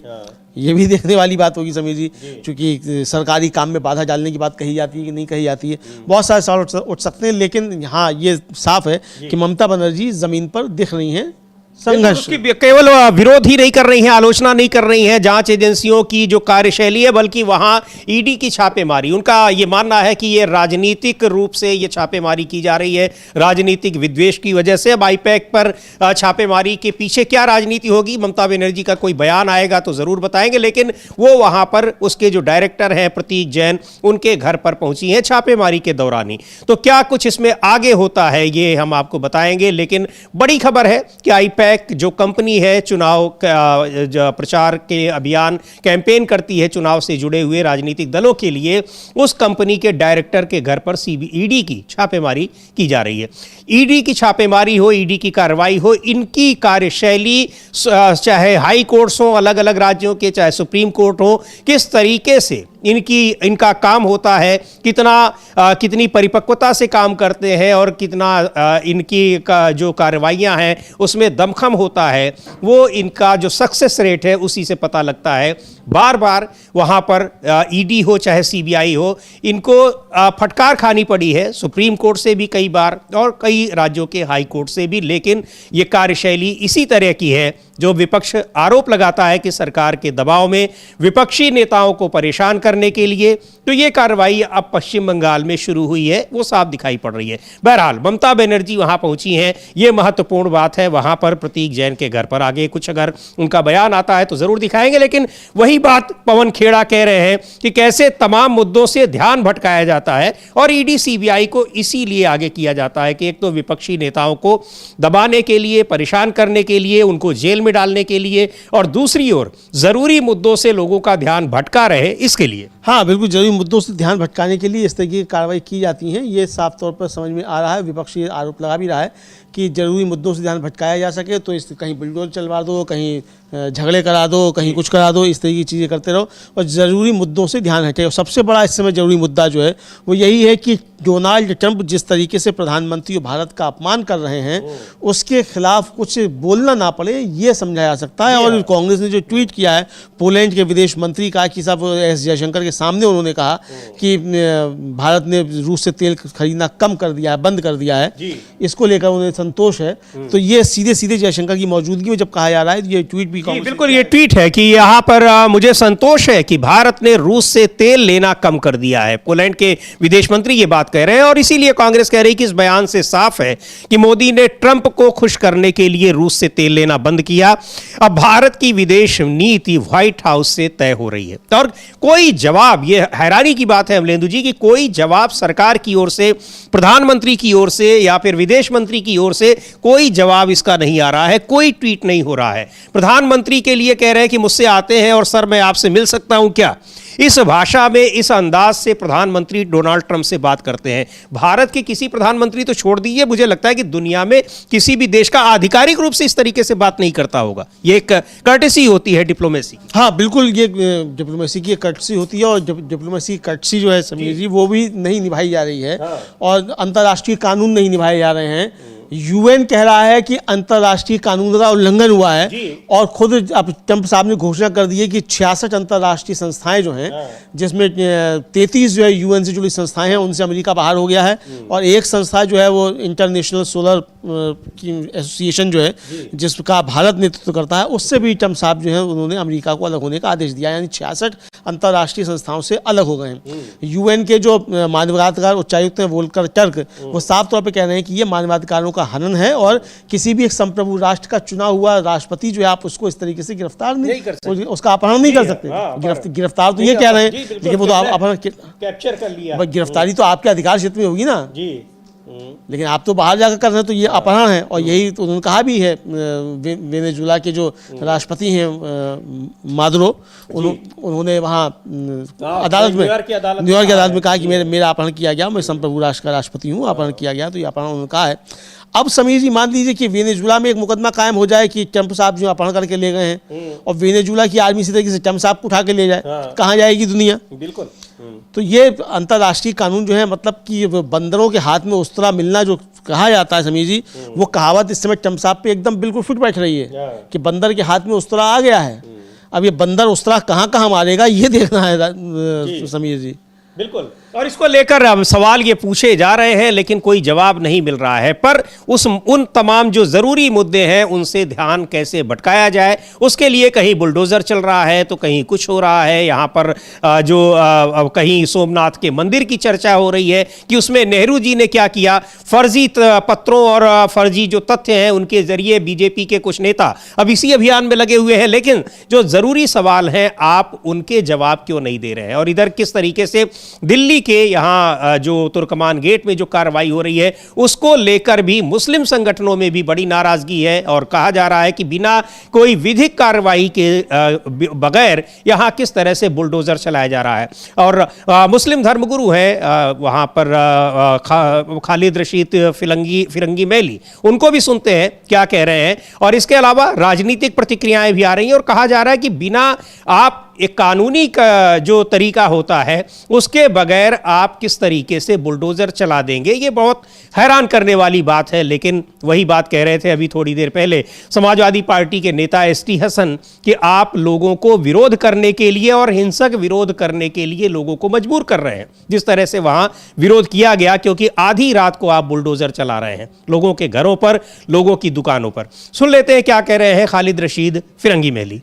ये भी देखने वाली बात होगी समीर जी, क्योंकि सरकारी काम में बाधा डालने की बात कही जाती है कि नहीं कही जाती है, बहुत सारे सवाल उठ सकते हैं। लेकिन हाँ ये साफ है कि ममता बनर्जी जमीन पर दिख रही हैं संघर्ष, केवल विरोध ही नहीं कर रही हैं, आलोचना नहीं कर रही हैं जांच एजेंसियों की जो कार्यशैली है, बल्कि वहां ईडी की छापेमारी, उनका ये मानना है कि ये राजनीतिक रूप से ये छापेमारी की जा रही है, राजनीतिक विद्वेष की वजह से। अब आईपैक पर छापेमारी के पीछे क्या राजनीति होगी, ममता बनर्जी का कोई बयान आएगा तो जरूर बताएंगे, लेकिन वो वहां पर उसके जो डायरेक्टर हैं प्रतीक जैन, उनके घर पर पहुंची हैं छापेमारी के दौरान ही। तो क्या कुछ इसमें आगे होता है ये हम आपको बताएंगे, लेकिन बड़ी खबर है कि आईपैक जो कंपनी है चुनाव प्रचार के अभियान कैंपेन करती है चुनाव से जुड़े हुए राजनीतिक दलों के लिए, उस कंपनी के डायरेक्टर के घर पर ईडी की छापेमारी की जा रही है। ईडी की छापेमारी हो, ईडी की कार्रवाई हो, इनकी कार्यशैली चाहे हाई कोर्ट्स हो अलग अलग राज्यों के, चाहे सुप्रीम कोर्ट हो, किस तरीके से इनका काम होता है, कितनी परिपक्वता से काम करते हैं, और कितना इनकी जो कार्रवाइयां हैं उसमें दमखम होता है, वो इनका जो सक्सेस रेट है उसी से पता लगता है। बार बार वहां पर ईडी हो चाहे सीबीआई हो, इनको फटकार खानी पड़ी है सुप्रीम कोर्ट से भी कई बार, और कई राज्यों के हाई कोर्ट से भी, लेकिन ये कार्यशैली इसी तरह की है जो विपक्ष आरोप लगाता है कि सरकार के दबाव में विपक्षी नेताओं को परेशान करने के लिए तो ये कार्रवाई अब पश्चिम बंगाल में शुरू हुई है, वो साफ दिखाई पड़ रही है। बहरहाल ममता बनर्जी वहां पहुंची हैं, ये महत्वपूर्ण बात है। वहां पर प्रतीक जैन के घर पर आगे कुछ अगर उनका बयान आता है तो जरूर दिखाएंगे, लेकिन वही बात पवन खेड़ा कह रहे हैं कि कैसे तमाम मुद्दों से ध्यान भटकाया जाता है, और ईडी सीबीआई को इसीलिए आगे किया जाता है कि एक तो विपक्षी नेताओं को दबाने के लिए, परेशान करने के लिए, उनको जेल में डालने के लिए, और दूसरी ओर जरूरी मुद्दों से लोगों का ध्यान भटका रहे इसके लिए। हाँ बिल्कुल, जरूरी मुद्दों से ध्यान भटकाने के लिए इस तरह की कार्रवाई की जाती है, ये साफ तौर पर समझ में आ रहा है। विपक्षी आरोप लगा भी रहा है कि जरूरी मुद्दों से ध्यान भटकाया जा सके तो इस कहीं बुलडोजर चलवा दो, कहीं झगड़े करा दो, कहीं कुछ करा दो, इस तरह की चीज़ें करते रहो और ज़रूरी मुद्दों से ध्यान हटे। और सबसे बड़ा इस समय ज़रूरी मुद्दा जो है वो यही है कि डोनाल्ड ट्रंप जिस तरीके से प्रधानमंत्री भारत का अपमान कर रहे हैं उसके खिलाफ कुछ बोलना ना पड़े, ये समझा जा सकता है। और कांग्रेस ने जो ट्वीट किया है पोलैंड के विदेश मंत्री का कि साहब एस जयशंकर के सामने उन्होंने कहा कि भारत ने रूस से तेल खरीदना कम कर दिया है, बंद कर दिया है, इसको लेकर उन्होंने असंतोष है, तो ये सीधे सीधे जयशंकर की मौजूदगी में जब कहा जा रहा है, ये ट्वीट भी बिल्कुल ये ट्वीट है कि यहाँ पर मुझे संतोष है कि भारत ने रूस से तेल लेना कम कर दिया है। पोलैंड के विदेश मंत्री ये बात कह रहे हैं और इसीलिए कांग्रेस कह रही है कि इस बयान से साफ है कि मोदी ने ट्रंप को खुश करने के लिए रूस से तेल लेना बंद किया। अब भारत की विदेश नीति व्हाइट हाउस से तय हो रही है और कोई जवाब, ये हैरानी की बात है अमलेंदु जी कि कोई जवाब सरकार की ओर से, प्रधानमंत्री की ओर से या फिर विदेश मंत्री की ओर से कोई जवाब इसका नहीं आ रहा है, कोई ट्वीट नहीं हो रहा है। प्रधानमंत्री के लिए कह रहे हैं कि मुझसे आते हैं और सर मैं आपसे मिल सकता हूं क्या? इस भाषा में, इस अंदाज से प्रधानमंत्री डोनाल्ड ट्रंप से बात करते हैं। भारत के किसी प्रधानमंत्री तो छोड़ दीजिए, मुझे लगता है कि दुनिया में किसी भी देश का आधिकारिक रूप से इस तरीके से बात नहीं करता होगा। ये एक कर्टेसी होती है डिप्लोमेसी की। हाँ बिल्कुल, ये डिप्लोमेसी की कर्टेसी होती है और डिप्लोमेसी कर्टेसी जो है समीर जी, वो भी नहीं निभाई जा रही है और अंतर्राष्ट्रीय कानून नहीं निभाए जा रहे हैं। यूएन कह रहा है कि अंतर्राष्ट्रीय कानून का उल्लंघन हुआ है और खुद अब ट्रंप साहब ने घोषणा कर दी है कि 66 अंतर्राष्ट्रीय संस्थाएं जो हैं, जिसमें 33 जो है यूएन से जुड़ी संस्थाएं हैं, उनसे अमेरिका बाहर हो गया है और एक संस्था जो है वो इंटरनेशनल सोलर की एसोसिएशन जो है, जिसका भारत नेतृत्व करता है, उससे भी ट्रंप साहब जो है उन्होंने अमेरिका को अलग होने का आदेश दिया। यानी 66 अंतर्राष्ट्रीय संस्थाओं से अलग हो गए हैं। यूएन के जो मानवाधिकार उच्चायुक्त हैं वोल्कर टर्क, वो साफ तौर पर कह रहे हैं कि ये मानवाधिकारों का हनन है और किसी भी एक संप्रभु राष्ट्र का चुना हुआ राष्ट्रपति जो है आप उसको इस तरीके से गिरफ्तार नहीं कर सकते, उसका अपहरण नहीं कर सकते। गिरफ्तार तो ये कह रहे हैं, लेकिन वो तो आप अपहरण कैप्चर कर लिया। गिरफ्तारी तो आपके अधिकार क्षेत्र में होगी ना जी, लेकिन आप तो बाहर जाकर कर रहे हैं, तो ये अपहरण है। और यही तो उन्होंने कहा भी है, वेनेजुएला के जो राष्ट्रपति हैं मादुरो, उन्होंने वहाँ अदालत में, न्यूयॉर्क की अदालत में कहा कि मेरा अपहरण किया गया, मैं संप्रभु राष्ट्र का राष्ट्रपति हूँ, अपहरण किया गया। तो ये अपहरण उन्होंने कहा है। अब समीर जी मान लीजिए कि वेनेजुएला में एक मुकदमा कायम हो जाए कि ट्रंप साहब जो अपहरण करके ले गए हैं और वेनेजुएला की आर्मी इसी तरीके से ट्रंप साहब को उठा के ले जाए, कहाँ जाएगी दुनिया? बिल्कुल। तो ये अंतर्राष्ट्रीय कानून जो है, मतलब कि बंदरों के हाथ में उस्तरा मिलना जो कहा जाता है समीर जी, वो कहावत इस समय ट्रंप साहब पे एकदम बिल्कुल फिट बैठ रही है कि बंदर के हाथ में उस्तरा आ गया है। अब ये बंदर उस्तरा कहाँ कहाँ मारेगा ये देखना है समीर जी। बिल्कुल, और इसको लेकर सवाल ये पूछे जा रहे हैं लेकिन कोई जवाब नहीं मिल रहा है। पर उन तमाम जो ज़रूरी मुद्दे हैं उनसे ध्यान कैसे भटकाया जाए, उसके लिए कहीं बुलडोज़र चल रहा है तो कहीं कुछ हो रहा है। यहाँ पर कहीं सोमनाथ के मंदिर की चर्चा हो रही है कि उसमें नेहरू जी ने क्या किया, फर्जी पत्रों और फर्जी जो तथ्य हैं उनके जरिए बीजेपी के कुछ नेता अब इसी अभियान में लगे हुए हैं। लेकिन जो ज़रूरी सवाल हैं आप उनके जवाब क्यों नहीं दे रहे हैं? और इधर किस तरीके से दिल्ली के यहाँ जो तुर्कमान गेट में जो कार्रवाई हो रही है उसको लेकर भी मुस्लिम संगठनों में भी बड़ी नाराजगी है और कहा जा रहा है कि बिना कोई विधिक कार्रवाई के बगैर यहाँ किस तरह से बुलडोजर चलाया जा रहा है। और मुस्लिम धर्मगुरु हैं वहाँ पर खालिद रशीद फिरंगी मैली, उनको भी सुनते हैं क्या कह रहे हैं। और इसके अलावा राजनीतिक प्रतिक्रियाएं भी आ रही हैं और कहा जा रहा है कि बिना आप एक कानूनी का जो तरीका होता है उसके बगैर आप किस तरीके से बुलडोजर चला देंगे, ये बहुत हैरान करने वाली बात है। लेकिन वही बात कह रहे थे अभी थोड़ी देर पहले समाजवादी पार्टी के नेता एसटी हसन कि आप लोगों को विरोध करने के लिए और हिंसक विरोध करने के लिए लोगों को मजबूर कर रहे हैं। जिस तरह से वहां विरोध किया गया क्योंकि आधी रात को आप बुलडोजर चला रहे हैं लोगों के घरों पर, लोगों की दुकानों पर। सुन लेते हैं क्या कह रहे हैं खालिद रशीद फिरंगी मैली।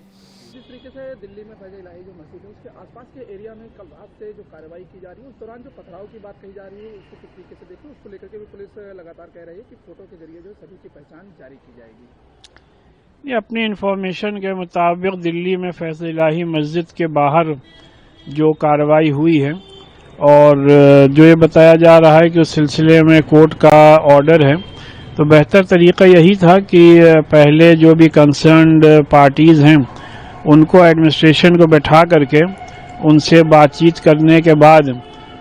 दिल्ली में फैजा इलाही जो मस्जिद है उसके आसपास के एरिया में कल रात से जो कार्रवाई की जा रही है, उस दौरान जो पथराव की बात कही जा रही है उसको किस तरीके से देखें, उसको लेकर के भी पुलिस लगातार कह रही है कि फोटो के जरिए जो सभी की पहचान जारी की जाएगी। ये अपनी इंफॉर्मेशन के मुताबिक दिल्ली में फैजा इलाही मस्जिद के बाहर जो कार्रवाई हुई है और जो ये बताया जा रहा है कि उस सिलसिले में कोर्ट का ऑर्डर है, तो बेहतर तरीका यही था कि पहले जो भी कंसर्न्ड पार्टीज़ हैं उनको एडमिनिस्ट्रेशन को बैठा करके उनसे बातचीत करने के बाद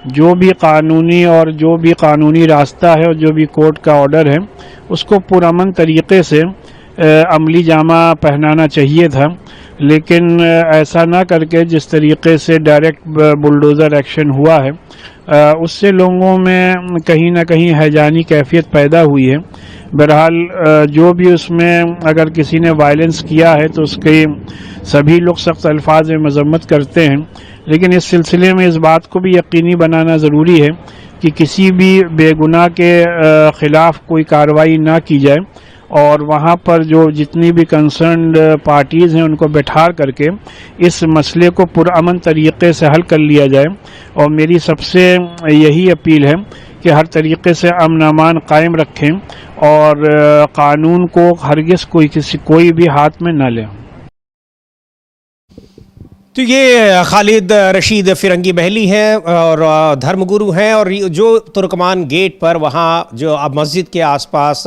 जो भी कानूनी रास्ता है और जो भी कोर्ट का ऑर्डर है उसको पुरअमन तरीके से अमली जामा पहनाना चाहिए था, लेकिन ऐसा ना करके जिस तरीके से डायरेक्ट बुलडोज़र एक्शन हुआ है उससे लोगों में कहीं ना कहीं हैजानी कैफियत पैदा हुई है। बहरहाल जो भी उसमें अगर किसी ने वायलेंस किया है तो उसके सभी लोग सख्त अल्फाज में मजम्मत करते हैं, लेकिन इस सिलसिले में इस बात को भी यकीनी बनाना ज़रूरी है कि किसी भी बेगुनाह के ख़िलाफ़ कोई कार्रवाई ना की जाए और वहाँ पर जो जितनी भी कंसर्न्ड पार्टीज़ हैं उनको बैठा करके इस मसले को पुरअमन तरीक़े से हल कर लिया जाए। और मेरी सबसे यही अपील है कि हर तरीक़े से अमन अमान कायम रखें और कानून को हरगिज़ कोई भी हाथ में न लें। तो ये खालिद रशीद फिरंगी महली हैं और धर्मगुरु हैं, और जो तुर्कमान गेट पर वहाँ जो अब मस्जिद के आसपास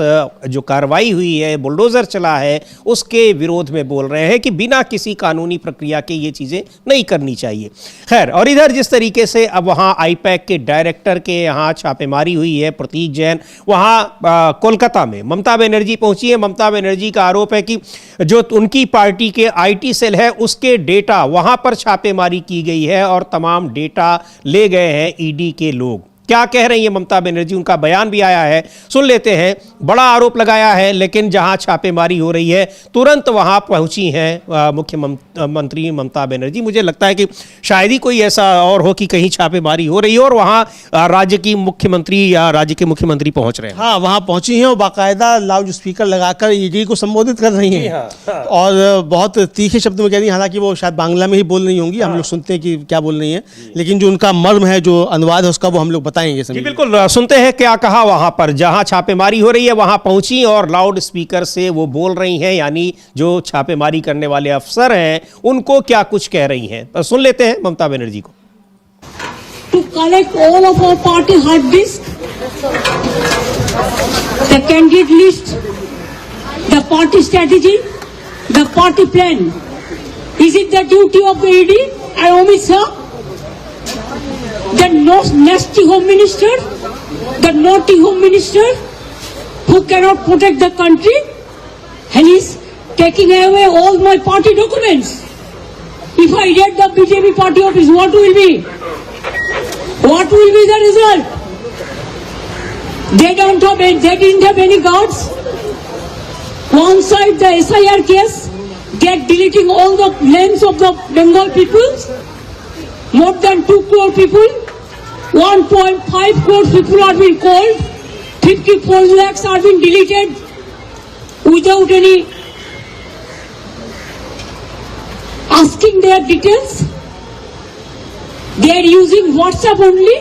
जो कार्रवाई हुई है, बुलडोज़र चला है, उसके विरोध में बोल रहे हैं कि बिना किसी कानूनी प्रक्रिया के ये चीज़ें नहीं करनी चाहिए। खैर, और इधर जिस तरीके से अब वहाँ आईपैक के डायरेक्टर के यहाँ छापेमारी हुई है, प्रतीक जैन वहाँ कोलकाता में ममता बनर्जी पहुँची है। ममता बनर्जी का आरोप है कि जो उनकी पार्टी के IT सेल है उसके डेटा वहाँ पर छापेमारी की गई है और तमाम डेटा ले गए हैं ED के लोग। क्या कह रही है ममता बनर्जी, उनका बयान भी आया है, सुन लेते हैं। बड़ा आरोप लगाया है, लेकिन जहां छापेमारी हो रही है तुरंत वहां पहुंची हैं मुख्यमंत्री ममता बनर्जी। मुझे लगता है कि शायद ही कोई ऐसा और हो कि कहीं छापेमारी हो रही हो और वहां राज्य की मुख्यमंत्री या राज्य के मुख्यमंत्री पहुंच रहे हैं। हाँ, वहाँ पहुंची हैं और बाकायदा लाउड स्पीकर लगाकर ED को संबोधित कर रही हैं। और बहुत तीखे शब्दों में कह रही हैं, हालांकि वो शायद बांग्ला में ही बोल रही होंगी, हम लोग सुनते हैं कि क्या बोल रही हैं, लेकिन जो उनका मर्म है, जो अनुवाद है उसका, वो हम लोग बताएंगे। जी बिल्कुल, सुनते हैं क्या कहा। वहां पर जहां छापेमारी हो रही है वहां पहुंची और लाउड स्पीकर से वो बोल रही हैं, यानी जो छापेमारी करने वाले अफसर हैं उनको क्या कुछ कह रही हैं। सुन लेते हैं ममता बनर्जी को। To collect all of our party hard disk, the candidate list, the party strategy, the party plan. Is it the duty of the ED and Amit Shah? The nasty home minister, the naughty home minister who cannot protect the country, and is taking away all my party documents. If I get the BJP party office, what will be? What will be the result? They didn't have any guards. One side the SIR case, they are deleting all the names of the Bengal people. More than 2 crore people, 1.5 crore people are being called, 54 lakhs are being deleted without any asking their details. They are using WhatsApp only,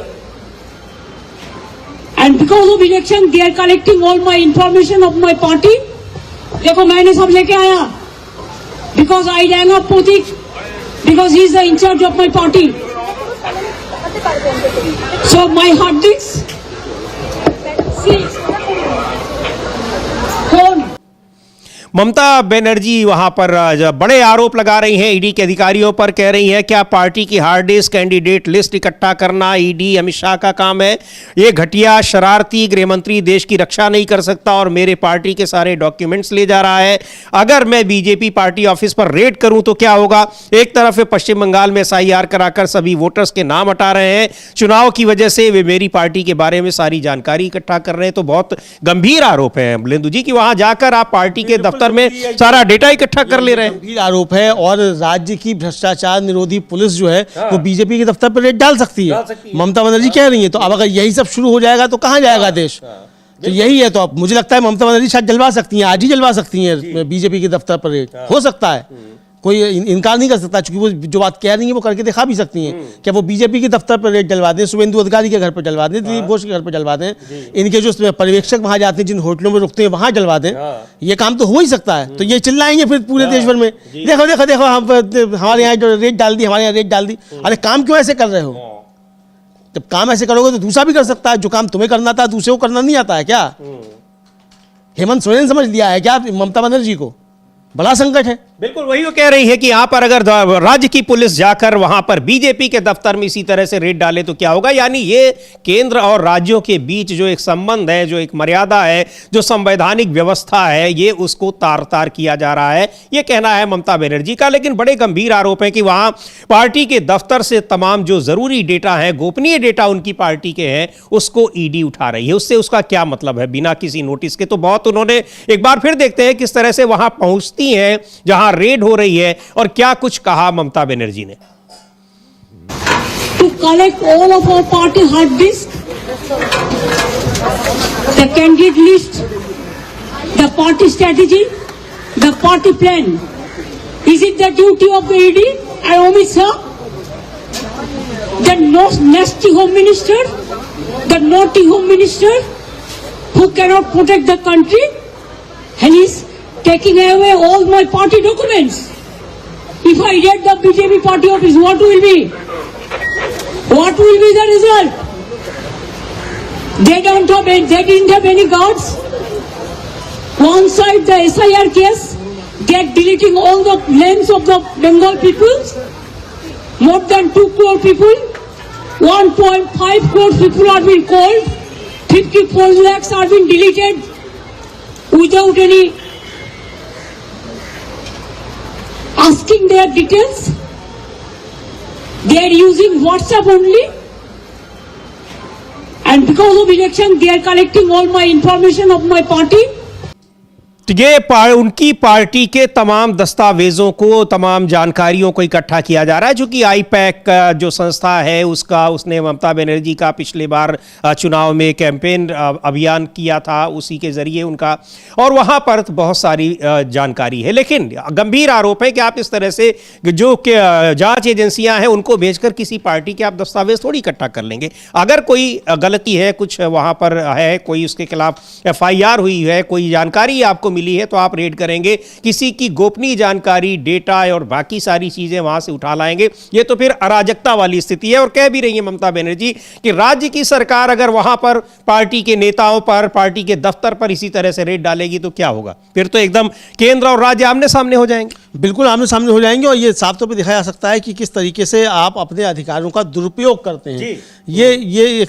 and because of election they are collecting all my information of my party. देखो मैंने सब लेके आया, because I rang up Pratik, because he is the in charge of my party. So my hard disk, see, phone. Mamata Banerjee वहां पर बड़े आरोप लगा रही हैं ED के अधिकारियों पर। कह रही हैं क्या पार्टी की हार्ड डिस्क कैंडिडेट लिस्ट इकट्ठा करना ED अमित शाह का काम है? ये घटिया शरारती गृहमंत्री देश की रक्षा नहीं कर सकता और मेरे पार्टी के सारे डॉक्यूमेंट्स ले जा रहा है। अगर मैं BJP पार्टी ऑफिस पर रेड करूं तो क्या होगा? एक तरफ पश्चिम बंगाल में SIR कराकर सभी वोटर्स के नाम हटा रहे हैं, चुनाव की वजह से वे मेरी पार्टी के बारे में सारी जानकारी इकट्ठा कर रहे हैं। तो बहुत गंभीर आरोप है लेंदु जी कि वहां जाकर आप पार्टी के दफ्तर में सारा डेटा इकट्ठा कर ले रहे हैं। गंभीर आरोप है और राज्य की भ्रष्टाचार निरोधी पुलिस जो है वो BJP के दफ्तर पर रेड डाल सकती है, ममता बनर्जी कह रही है। तो अब अगर यही सब शुरू हो जाएगा तो कहाँ जाएगा देश? तो यही है। तो अब मुझे लगता है ममता बनर्जी शायद जलवा सकती हैं, आज ही जलवा सकती हैं BJP के दफ्तर पर रेड, हो सकता है, कोई इनकार नहीं कर सकता, क्योंकि वो जो बात कह रही है वो करके दिखा भी सकती हैं। क्या वो BJP के दफ्तर पर रेड डलवा दें, शुभेंदु अधिकारी के घर पर डलवा दें, दिलीप घोष के घर पर डलवा दें, इनके जो पर्यवेक्षक वहां जाते हैं, जिन होटलों में रुकते हैं वहां डलवा दें। ये काम तो हो ही सकता है। तो ये चिल्लाएंगे फिर पूरे देश भर में, देखो देखो देखो हमारे यहाँ जो रेड डाल दी, हमारे यहाँ रेड डाल दी। अरे काम क्यों ऐसे कर रहे हो? जब काम ऐसे करोगे तो दूसरा भी कर सकता है। जो काम तुम्हें करना था दूसरे को करना नहीं आता है क्या? हेमंत सोरेन समझ लिया है क्या ममता बनर्जी को? बड़ा संकट है। बिल्कुल वही वो कह रही है कि यहाँ पर अगर राज्य की पुलिस जाकर वहां पर बीजेपी के दफ्तर में इसी तरह से रेड डाले तो क्या होगा। यानी ये केंद्र और राज्यों के बीच जो एक संबंध है, जो एक मर्यादा है, जो संवैधानिक व्यवस्था है, ये उसको तार तार किया जा रहा है, ये कहना है ममता बनर्जी का। लेकिन बड़े गंभीर आरोप है कि वहां पार्टी के दफ्तर से तमाम जो जरूरी डेटा है, गोपनीय डेटा उनकी पार्टी के हैं, उसको ईडी उठा रही है। उससे उसका क्या मतलब है बिना किसी नोटिस के। तो बहुत उन्होंने, एक बार फिर देखते हैं किस तरह से वहां पहुंचती हैं जहां रेड हो रही है और क्या कुछ कहा ममता बनर्जी ने। To collect all of our party hard disk, the candidate list, the party strategy, the party plan. Is it the duty of the ED and Amit Shah, the nasty home minister, the naughty home minister who cannot protect the country, and is taking away all my party documents? If I get the BJP party office, what will be? What will be the result? They didn't have any guards. One side the SIR case, they are deleting all the names of the Bengal people. More than 2 crore people, 1.5 crore people are being called. 54 lakhs are being deleted without any asking their details. They are using WhatsApp only, and because of election they are collecting all my information of my party. तो ये उनकी party के तमाम दस्तावेजों को, तमाम जानकारियों को इकट्ठा किया जा रहा है, जो कि आईपैक का जो संस्था है उसका, उसने ममता बनर्जी का पिछले बार चुनाव में कैंपेन अभियान किया था, उसी के जरिए उनका, और वहां पर बहुत सारी जानकारी है। लेकिन गंभीर आरोप है कि आप इस तरह से जो जांच एजेंसियां हैं उनको भेजकर किसी पार्टी के आप दस्तावेज थोड़ी इकट्ठा कर लेंगे। अगर कोई गलती है, कुछ वहां पर है, कोई उसके खिलाफ FIR हुई है, कोई जानकारी आपको मिली है, तो आप रेड करेंगे, किसी की गोपनीय जानकारी, डेटा और बाकी सारी चीजें वहां से उठा लाएंगे। ये तो फिर अराजकता वाली स्थिति है। और कह भी रही है ममता बनर्जी कि राज्य की सरकार अगर वहां पर पार्टी के नेताओं पर, पार्टी के दफ्तर पर इसी तरह से रेड डालेगी तो क्या होगा। फिर तो एकदम केंद्र और राज्य आमने सामने हो जाएंगे। बिल्कुल आमने सामने हो जाएंगे, और ये साफ तौर पर दिखाया जा सकता है कि किस तरीके से आप अपने अधिकारों का दुरुपयोग करते हैं। ये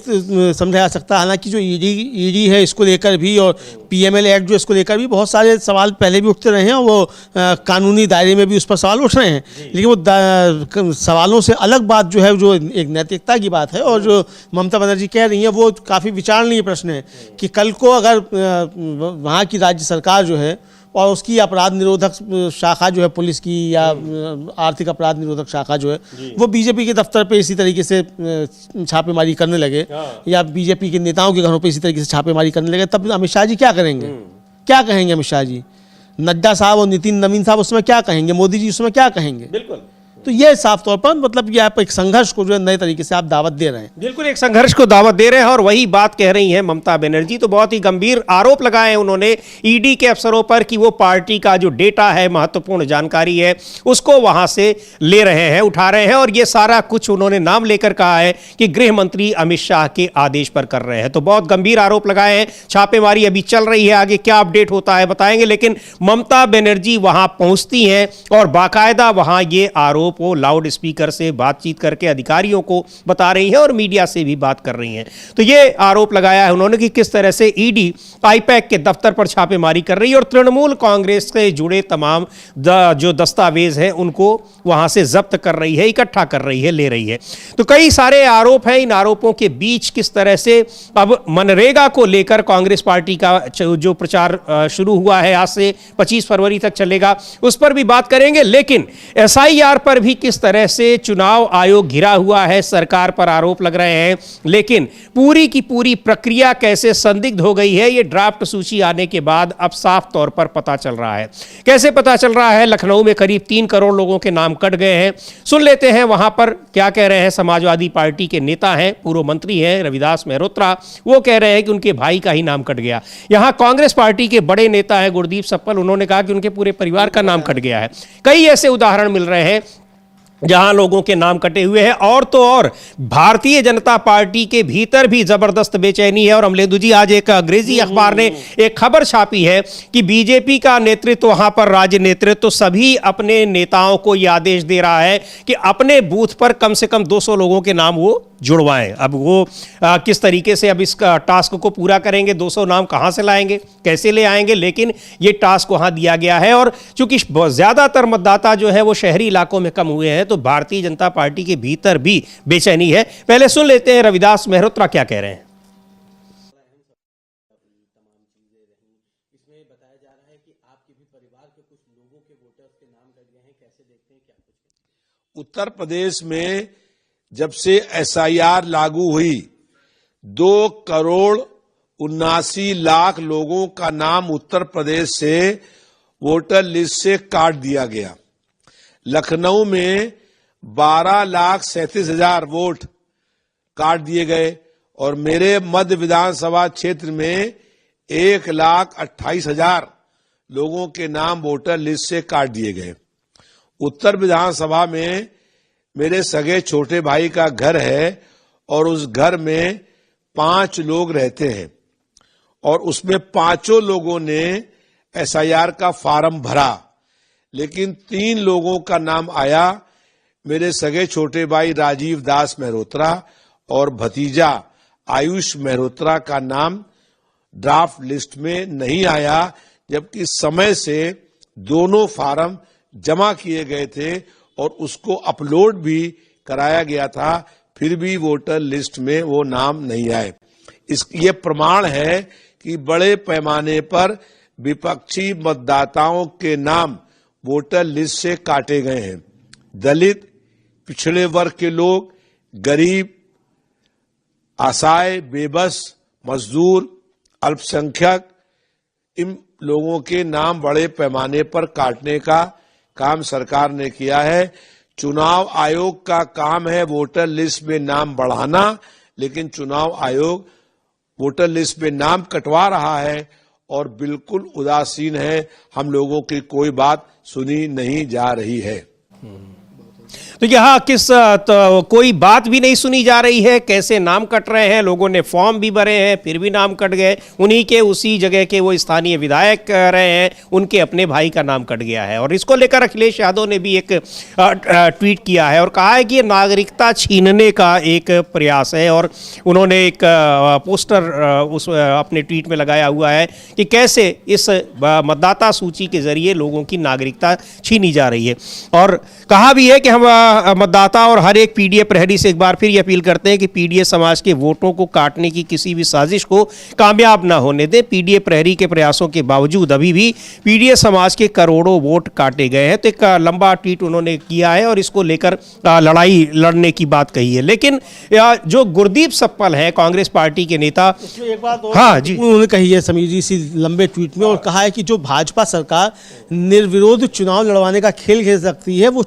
समझा जा सकता है। हालांकि जो ईडी है इसको लेकर भी, और PML एक्ट जो इसको लेकर भी बहुत सारे सवाल पहले भी उठते रहे हैं, और वो कानूनी दायरे में भी उस पर सवाल उठ रहे हैं। लेकिन वो सवालों से अलग बात जो है, जो एक नैतिकता की बात है, और जो ममता बनर्जी कह रही हैं वो काफ़ी विचारणीय प्रश्न है कि कल को अगर वहाँ की राज्य सरकार जो है और उसकी अपराध निरोधक शाखा जो है पुलिस की, या आर्थिक अपराध निरोधक शाखा जो है, वो बीजेपी के दफ्तर पे इसी तरीके से छापेमारी करने लगे, या बीजेपी के नेताओं के घरों पे इसी तरीके से छापेमारी करने लगे, तब अमित शाह जी क्या करेंगे? क्या कहेंगे अमित शाह जी? नड्डा साहब और नितिन नवीन साहब उसमें क्या कहेंगे? मोदी जी उसमें क्या कहेंगे? बिल्कुल। तो ये साफ तौर पर मतलब कि आप एक संघर्ष को जो है नए तरीके से आप दावत दे रहे हैं। बिल्कुल एक संघर्ष को दावत दे रहे हैं, और वही बात कह रही हैं ममता बनर्जी। तो बहुत ही गंभीर आरोप लगाए हैं उन्होंने ईडी के अफसरों पर कि वो पार्टी का जो डेटा है, महत्वपूर्ण जानकारी है, उसको वहां से ले रहे हैं, उठा रहे हैं। और ये सारा कुछ उन्होंने नाम लेकर कहा है कि गृह मंत्री अमित शाह के आदेश पर कर रहे हैं। तो बहुत गंभीर आरोप लगाए हैं। छापेमारी अभी चल रही है, आगे क्या अपडेट होता है बताएंगे। लेकिन ममता बनर्जी वहां पहुंचती हैं और बाकायदा वहां ये आरोप वो लाउड स्पीकर से बातचीत करके अधिकारियों को बता रही हैं और मीडिया से भी बात कर रही हैं। तो ये आरोप लगाया है उन्होंने कि किस तरह से ईडी आईपैक के दफ्तर पर छापेमारी कर रही है और तृणमूल कांग्रेस से जुड़े तमाम जो दस्तावेज हैं उनको वहां से जब्त कर रही है, इकट्ठा कर रही है, ले रही है। तो कई सारे आरोप हैं। इन आरोपों के बीच किस तरह से अब मनरेगा को लेकर कांग्रेस पार्टी का जो प्रचार शुरू हुआ है, आज से 25 फरवरी तक चलेगा, उस पर भी बात करेंगे। लेकिन SIR पर भी किस तरह से चुनाव आयोग घिरा हुआ है, सरकार पर आरोप लग रहे हैं। लेकिन पूरी की पूरी प्रक्रिया कैसे संदिग्ध हो गई है, ये ड्राफ्ट सूची आने के बाद अब साफ तौर पर पता चल रहा है। कैसे पता चल रहा है? लखनऊ में करीब 3 करोड़ लोगों के नाम कट गए हैं। सुन लेते हैं वहां पर क्या कह रहे हैं। समाजवादी पार्टी के नेता हैं, पूर्व मंत्री हैं रविदास मेहरोत्रा, वो कह रहे हैं कि उनके भाई का ही नाम कट गया। यहां कांग्रेस पार्टी के बड़े नेता हैं गुरदीप सप्पल, उन्होंने कहा कि उनके पूरे परिवार का नाम कट गया है। कई ऐसे उदाहरण मिल रहे हैं। जहां लोगों के नाम कटे हुए हैं। और तो और भारतीय जनता पार्टी के भीतर भी जबरदस्त बेचैनी है। और अमलेंदु जी, आज एक अंग्रेजी अखबार ने एक खबर छापी है कि बीजेपी का नेतृत्व, वहां पर राज्य नेतृत्व सभी अपने नेताओं को यह आदेश दे रहा है कि अपने बूथ पर कम से कम 200 लोगों के नाम वो जुड़वाएं। अब वो किस तरीके से अब इस टास्क को पूरा करेंगे, 200 नाम कहां से लाएंगे, कैसे ले आएंगे, लेकिन ये टास्क वहां दिया गया है। और चूंकि ज्यादातर मतदाता जो है वो शहरी इलाकों में कम हुए हैं, तो भारतीय जनता पार्टी के भीतर भी बेचैनी है। पहले सुन लेते हैं रविदास मेहरोत्रा क्या कह रहे हैं। उत्तर प्रदेश में जब से एसआईआर लागू हुई 2,79,00,000 लोगों का नाम उत्तर प्रदेश से वोटर लिस्ट से काट दिया गया। लखनऊ में 12,37,000 वोट काट दिए गए और मेरे मध्य विधानसभा क्षेत्र में 1,28,000 लोगों के नाम वोटर लिस्ट से काट दिए गए। उत्तर विधानसभा में मेरे सगे छोटे भाई का घर है और उस घर में 5 लोग रहते हैं और उसमें 5 लोगों ने एसआईआर का फॉर्म भरा, लेकिन 3 लोगों का नाम आया। मेरे सगे छोटे भाई राजीव दास मेहरोत्रा और भतीजा आयुष मेहरोत्रा का नाम ड्राफ्ट लिस्ट में नहीं आया, जबकि समय से दोनों फॉर्म जमा किए गए थे और उसको अपलोड भी कराया गया था, फिर भी वोटर लिस्ट में वो नाम नहीं आए। ये प्रमाण है कि बड़े पैमाने पर विपक्षी मतदाताओं के नाम वोटर लिस्ट से काटे गए हैं। दलित, पिछड़े वर्ग के लोग, गरीब, असहाय, बेबस, मजदूर, अल्पसंख्यक, इन लोगों के नाम बड़े पैमाने पर काटने का काम सरकार ने किया है। चुनाव आयोग का काम है वोटर लिस्ट में नाम बढ़ाना, लेकिन चुनाव आयोग वोटर लिस्ट में नाम कटवा रहा है और बिल्कुल उदासीन है। हम लोगों की कोई बात सुनी नहीं जा रही है। तो यहाँ कोई बात भी नहीं सुनी जा रही है। कैसे नाम कट रहे हैं, लोगों ने फॉर्म भी भरे हैं फिर भी नाम कट गए। उन्हीं के उसी जगह के वो स्थानीय विधायक कह रहे हैं उनके अपने भाई का नाम कट गया है। और इसको लेकर अखिलेश यादव ने भी एक ट्वीट किया है और कहा है कि ये नागरिकता छीनने का एक प्रयास है। और उन्होंने एक पोस्टर उस अपने ट्वीट में लगाया हुआ है कि कैसे इस मतदाता सूची के जरिए लोगों की नागरिकता छीनी जा रही है। और कहा भी है कि हम मतदाता और हर एक पीडीए प्रहरी से एक बार फिर ये अपील करते हैं कि पीडीए समाज के वोटों को काटने की किसी भी साजिश को कामयाब ना होने दें। पीडीए प्रहरी के प्रयासों के बावजूद अभी भी पीडीए समाज के करोड़ों वोट काटे गए हैं। तो एक लंबा ट्वीट उन्होंने किया है और इसको लेकर लड़ाई लड़ने की बात कही है। लेकिन जो गुरदीप सप्पल है कांग्रेस पार्टी के नेता, एक बात हाँ जी उन्होंने कही है समीर जी इसी लंबे ट्वीट में, और कहा है कि जो भाजपा सरकार निर्विरोध चुनाव लड़वाने का खेल खेल सकती है वो